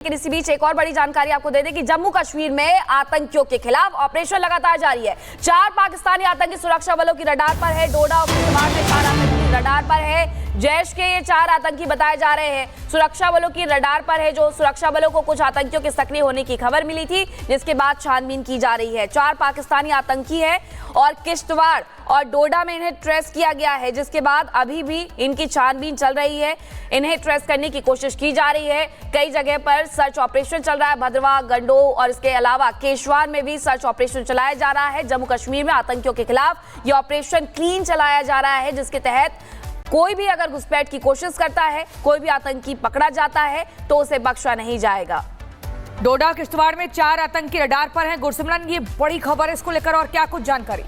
लेकिन इसी बीच एक और बड़ी जानकारी आपको दे दें कि जम्मू कश्मीर में आतंकियों के खिलाफ ऑपरेशन लगातार जारी है। 4 पाकिस्तानी आतंकी सुरक्षा बलों की रडार पर है। डोडा और किश्तवाड़ में 4 आतंकी रडार पर है। जैश के ये 4 आतंकी बताए जा रहे हैं। सुरक्षा बलों की रडार पर है। जो सुरक्षा बलों को कुछ आतंकियों के सक्रिय होने की खबर मिली थी, जिसके बाद छानबीन की जा रही है। 4 पाकिस्तानी आतंकी है और किश्तवाड़ और डोडा में इन्हें ट्रेस किया गया है, जिसके बाद अभी भी इनकी छानबीन चल रही है। इन्हें ट्रेस करने की कोशिश की जा रही है। कई जगह पर सर्च ऑपरेशन चल रहा है। भद्रवाह, गंडो और इसके अलावा केशवाड़ में भी सर्च ऑपरेशन चलाया जा रहा है। जम्मू कश्मीर में आतंकियों के खिलाफ यह ऑपरेशन क्लीन चलाया जा रहा है, जिसके तहत कोई भी अगर घुसपैठ की कोशिश करता है, कोई भी आतंकी पकड़ा जाता है तो उसे बख्शा नहीं जाएगा। डोडा किश्तवाड़ में 4 आतंकी रडार पर हैं। गुरसिमरन, ये बड़ी खबर है, इसको लेकर और क्या कुछ जानकारी?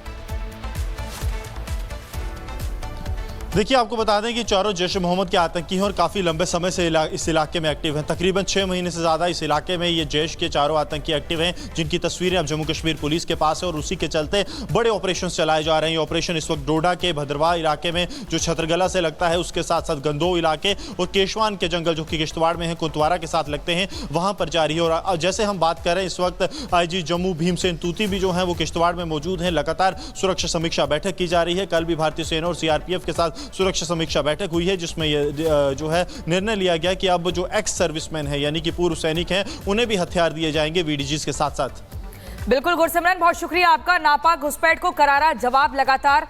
देखिए, आपको बता दें कि चारों जैश मोहम्मद के आतंकी हैं और काफ़ी लंबे समय से इस इलाके में एक्टिव हैं। तकरीबन 6 महीने से ज़्यादा इस इलाके में ये जैश के चारों आतंकी एक्टिव हैं, जिनकी तस्वीरें अब जम्मू कश्मीर पुलिस के पास है और उसी के चलते बड़े ऑपरेशन चलाए जा रहे हैं। ये ऑपरेशन इस वक्त डोडा के भद्रवाह इलाके में जो छतरगला से लगता है, उसके साथ साथ गंदोह इलाके और केशवान के जंगल जो कि किश्तवाड़ में है, कुंतवारा के साथ लगते हैं, वहाँ पर जारी है। और जैसे हम बात कर रहे हैं, इस वक्त IG जम्मू भीमसेन तूती भी जो है वो किश्तवाड़ में मौजूद हैं। लगातार सुरक्षा समीक्षा बैठक की जा रही है। कल भी भारतीय सेना और CRPF के साथ सुरक्षा समीक्षा बैठक हुई है, जिसमें ये जो है निर्णय लिया गया कि अब जो एक्स सर्विसमैन है यानी कि पूर्व सैनिक हैं, उन्हें भी हथियार दिए जाएंगे VDGs के साथ साथ। बिल्कुल गुरसिमरन, बहुत शुक्रिया आपका। नापाक घुसपैठ को करारा जवाब लगातार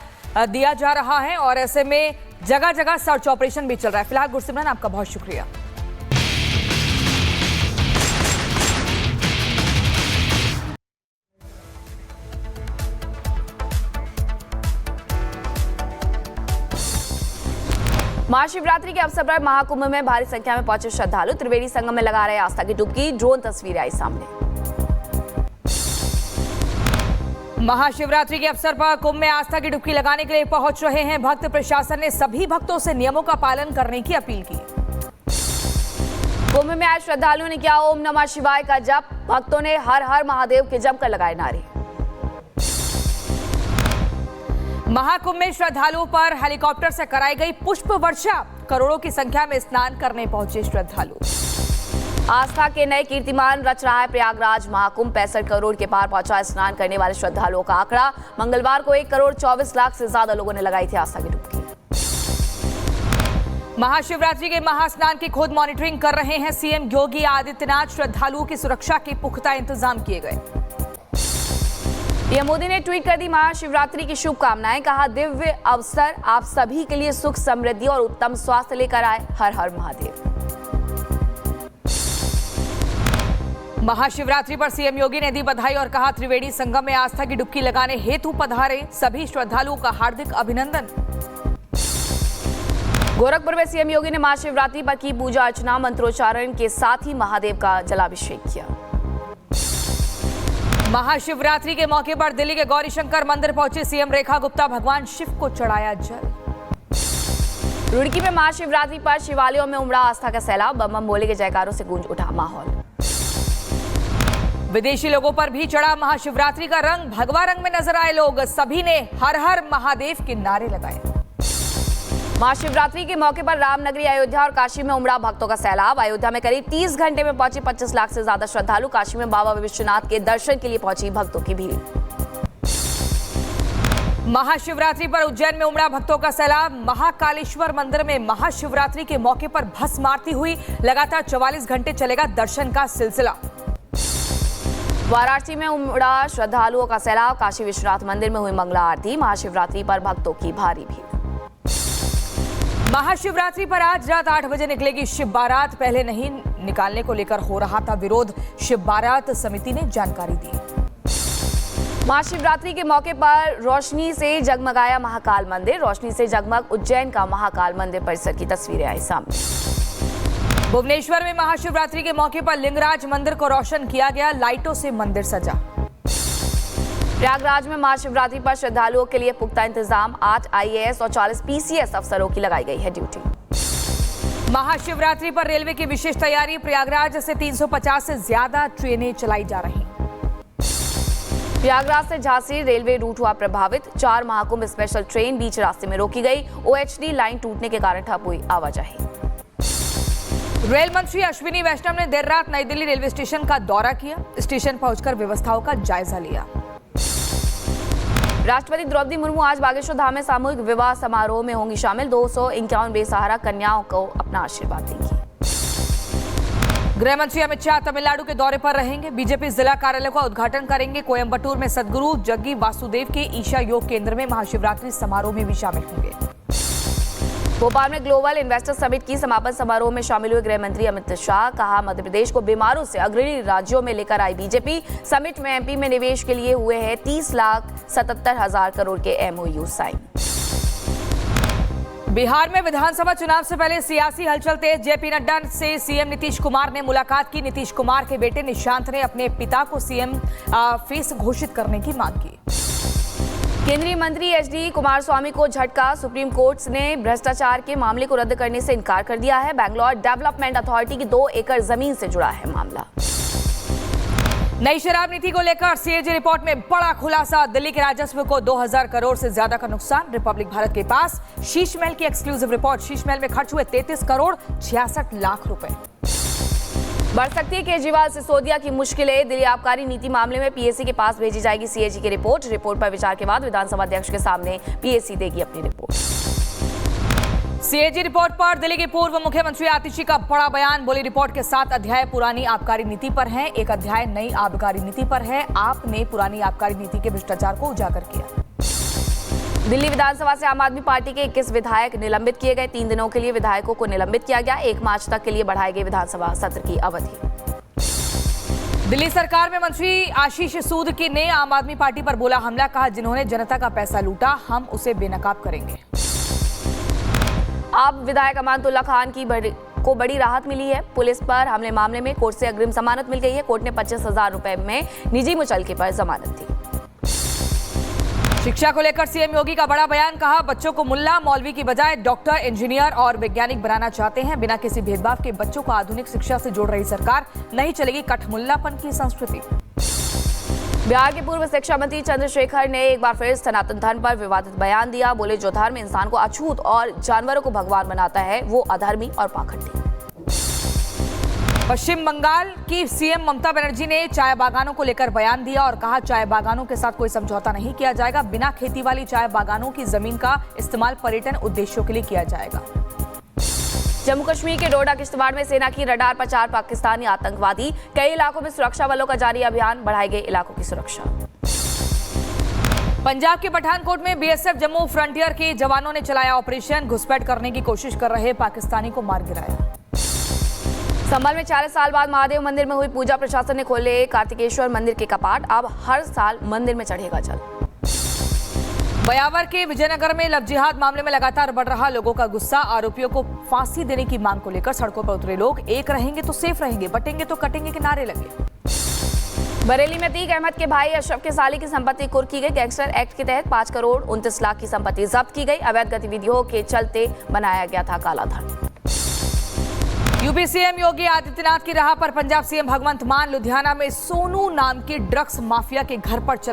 दिया जा रहा है और ऐसे में जगह जगह सर्च ऑपरेशन भी चल रहा है। फिलहाल गुरसिमरन, आपका बहुत शुक्रिया। महाशिवरात्रि के अवसर पर महाकुंभ में भारी संख्या में पहुंचे श्रद्धालु त्रिवेणी संगम में लगा रहे आस्था की डुबकी। ड्रोन तस्वीरें आई सामने। महाशिवरात्रि के अवसर पर कुंभ में आस्था की डुबकी लगाने के लिए पहुंच रहे हैं भक्त। प्रशासन ने सभी भक्तों से नियमों का पालन करने की अपील की। कुंभ में आए श्रद्धालुओं ने किया ओम नमः शिवाय का जप। भक्तों ने हर हर महादेव के जमकर लगाए नारे। महाकुंभ में श्रद्धालुओं पर हेलीकॉप्टर से कराई गई पुष्प वर्षा। करोड़ों की संख्या में स्नान करने पहुंचे श्रद्धालु। आस्था के नए कीर्तिमान रच रहा है प्रयागराज महाकुंभ। 65 करोड़ के पार पहुंचा स्नान करने वाले श्रद्धालुओं का आंकड़ा। मंगलवार को 1 करोड़ 24 लाख से ज्यादा लोगों ने लगाई थी आस्था की डुबकी। महाशिवरात्रि के महास्नान की खुद मॉनिटरिंग कर रहे हैं CM योगी आदित्यनाथ। श्रद्धालुओं की सुरक्षा के पुख्ता इंतजाम किए गए। पीएम मोदी ने ट्वीट कर दी महाशिवरात्रि की शुभकामनाएं। कहा, दिव्य अवसर आप सभी के लिए सुख, समृद्धि और उत्तम स्वास्थ्य लेकर आए। हर हर महादेव। महाशिवरात्रि पर CM योगी ने दी बधाई और कहा, त्रिवेणी संगम में आस्था की डुबकी लगाने हेतु पधारे सभी श्रद्धालुओं का हार्दिक अभिनंदन। गोरखपुर में CM योगी ने महाशिवरात्रि पर की पूजा अर्चना। मंत्रोच्चारण के साथ ही महादेव का जलाभिषेक किया। महाशिवरात्रि के मौके पर दिल्ली के गौरीशंकर मंदिर पहुंचे CM रेखा गुप्ता। भगवान शिव को चढ़ाया जल। रुड़की में महाशिवरात्रि पर शिवालयों में उमड़ा आस्था का सैलाब। बम बम बोले के जयकारों से गूंज उठा माहौल। विदेशी लोगों पर भी चढ़ा महाशिवरात्रि का रंग। भगवा रंग में नजर आए लोग। सभी ने हर हर महादेव के नारे लगाए। महाशिवरात्रि के मौके पर रामनगरी, अयोध्या और काशी में उमड़ा भक्तों का सैलाब। अयोध्या में करीब 30 घंटे में पहुंचे 25 लाख से ज्यादा श्रद्धालु। काशी में बाबा विश्वनाथ के दर्शन के लिए पहुंची भक्तों की भीड़। महाशिवरात्रि पर उज्जैन में उमड़ा भक्तों का सैलाब। महाकालेश्वर मंदिर में महाशिवरात्रि के मौके पर भस्म आरती हुई। लगातार 44 घंटे चलेगा दर्शन का सिलसिला। वाराणसी में उमड़ा श्रद्धालुओं का सैलाब। काशी विश्वनाथ मंदिर में हुई मंगला आरती। महाशिवरात्रि पर भक्तों की भारी भीड़। महाशिवरात्रि पर आज रात 8 बजे निकलेगी शिव बारात। पहले नहीं निकालने को लेकर हो रहा था विरोध। शिव बारात समिति ने जानकारी दी। महाशिवरात्रि के मौके पर रोशनी से जगमगाया महाकाल मंदिर। रोशनी से जगमग उज्जैन का महाकाल मंदिर परिसर की तस्वीरें आई सामने। भुवनेश्वर में महाशिवरात्रि के मौके पर लिंगराज मंदिर को रोशन किया गया। लाइटों से मंदिर सजा। प्रयागराज में महाशिवरात्रि पर श्रद्धालुओं के लिए पुख्ता इंतजाम। 8 IAS और 40 PCS अफसरों की लगाई गई है ड्यूटी। महाशिवरात्रि पर रेलवे की विशेष तैयारी। प्रयागराज से 350 से ज्यादा ट्रेनें चलाई जा रही। प्रयागराज से झांसी रेलवे रूट हुआ प्रभावित। 4 महाकुंभ स्पेशल ट्रेन बीच रास्ते में रोकी गई। OHD लाइन टूटने के कारण ठप हुई आवाजाही। रेल मंत्री अश्विनी वैष्णव ने देर रात नई दिल्ली रेलवे स्टेशन का दौरा किया। स्टेशन पहुंचकर व्यवस्थाओं का जायजा लिया। राष्ट्रपति द्रौपदी मुर्मू आज बागेश्वर धाम में सामूहिक विवाह समारोह में होंगी शामिल। 251 बेसहारा कन्याओं को अपना आशीर्वाद देंगी। गृह मंत्री अमित शाह तमिलनाडु के दौरे पर रहेंगे। बीजेपी जिला कार्यालय का उद्घाटन करेंगे। कोयंबटूर में सदगुरु जग्गी वासुदेव के ईशा योग केंद्र में महाशिवरात्रि समारोह में भी शामिल होंगे। भोपाल में ग्लोबल इन्वेस्टर समिट की समापन समारोह में शामिल हुए गृह मंत्री अमित शाह। कहा, मध्य प्रदेश को बीमारों से अग्रणी राज्यों में लेकर आई बीजेपी। समिट में एमपी में निवेश के लिए हुए हैं 30,77,000 करोड़ के एमओयू साइन। बिहार में विधानसभा चुनाव से पहले सियासी हलचल तेज। जेपी नड्डा से सीएम नीतीश कुमार ने मुलाकात की। नीतीश कुमार के बेटे निशांत ने अपने पिता को सीएम फेस घोषित करने की मांग की। केंद्रीय मंत्री एचडी कुमारस्वामी को झटका। सुप्रीम कोर्ट ने भ्रष्टाचार के मामले को रद्द करने से इनकार कर दिया है। बैंगलोर डेवलपमेंट अथॉरिटी की 2 एकड़ जमीन से जुड़ा है मामला। नई शराब नीति को लेकर सीएजी रिपोर्ट में बड़ा खुलासा। दिल्ली के राजस्व को 2000 करोड़ से ज्यादा का नुकसान। रिपब्लिक भारत के पास शीश महल की एक्सक्लूसिव रिपोर्ट। शीश महल में खर्च हुए 33 करोड़ 66 लाख रुपए। बढ़ सकती है केजरीवाल सिसोदिया की मुश्किलें। दिल्ली आबकारी नीति मामले में पीएससी के पास भेजी जाएगी सीएजी की रिपोर्ट। रिपोर्ट पर विचार के बाद विधानसभा अध्यक्ष के सामने पीएससी देगी अपनी रिपोर्ट। सीएजी रिपोर्ट पर दिल्ली की पूर्व मुख्यमंत्री आतिशी का बड़ा बयान। बोली, रिपोर्ट के 7 अध्याय पुरानी आबकारी नीति पर हैं, 1 अध्याय नई आबकारी नीति पर है। आपने पुरानी आबकारी नीति के भ्रष्टाचार को उजागर किया। दिल्ली विधानसभा से आम आदमी पार्टी के 21 विधायक निलंबित किए गए। 3 दिनों के लिए विधायकों को निलंबित किया गया। 1 मार्च तक के लिए बढ़ाई गई विधानसभा सत्र की अवधि। दिल्ली सरकार में मंत्री आशीष सूद की ने आम आदमी पार्टी पर बोला हमला। कहा, जिन्होंने जनता का पैसा लूटा हम उसे बेनकाब करेंगे। अब विधायक अमानतुल्लाह खान को बड़ी राहत मिली है। पुलिस पर हमले मामले में कोर्ट से अग्रिम जमानत मिल गई है। कोर्ट ने 25,000 रुपए में निजी मुचलके पर जमानत दी। शिक्षा को लेकर सीएम योगी का बड़ा बयान। कहा, बच्चों को मुल्ला मौलवी की बजाय डॉक्टर, इंजीनियर और वैज्ञानिक बनाना चाहते हैं। बिना किसी भेदभाव के बच्चों को आधुनिक शिक्षा से जोड़ रही सरकार। नहीं चलेगी कठमुल्लापन की संस्कृति। बिहार के पूर्व शिक्षा मंत्री चंद्रशेखर ने एक बार फिर सनातन धर्म पर विवादित बयान दिया। बोले, जो धर्म इंसान को अछूत और जानवरों को भगवान बनाता है वो अधर्मी और पाखंडी। पश्चिम बंगाल की सीएम ममता बनर्जी ने चाय बागानों को लेकर बयान दिया और कहा, चाय बागानों के साथ कोई समझौता नहीं किया जाएगा। बिना खेती वाली चाय बागानों की जमीन का इस्तेमाल पर्यटन उद्देश्यों के लिए किया जाएगा। जम्मू कश्मीर के डोडा किश्तवाड़ में सेना की रडार पर 4 पाकिस्तानी आतंकवादी। कई इलाकों में सुरक्षा बलों का जारी अभियान। बढ़ाई गई इलाकों की सुरक्षा। पंजाब के पठानकोट में बीएसएफ जम्मू फ्रंटियर के जवानों ने चलाया ऑपरेशन। घुसपैठ करने की कोशिश कर रहे पाकिस्तानी को मार गिराया। संभल में 40 साल बाद महादेव मंदिर में हुई पूजा। प्रशासन ने खोले कार्तिकेश्वर मंदिर के कपाट। अब हर साल मंदिर में चढ़ेगा जल। बयावर के विजयनगर में लव जिहाद मामले में लगातार बढ़ रहा लोगों का गुस्सा। आरोपियों को फांसी देने की मांग को लेकर सड़कों पर उतरे लोग। एक रहेंगे तो सेफ रहेंगे, बटेंगे तो कटेंगे के नारे लगे। बरेली में अतीक अहमद के भाई अशरफ के साली की संपत्ति कुर्क की गई। गैंगस्टर एक्ट के तहत 5 करोड़ 29 लाख की संपत्ति जब्त की गई। अवैध गतिविधियों के चलते बनाया गया था काला धन। यूपी सीएम योगी आदित्यनाथ की राह पर पंजाब सीएम भगवंत मान। लुधियाना में सोनू नाम के ड्रग्स माफिया के घर पर चल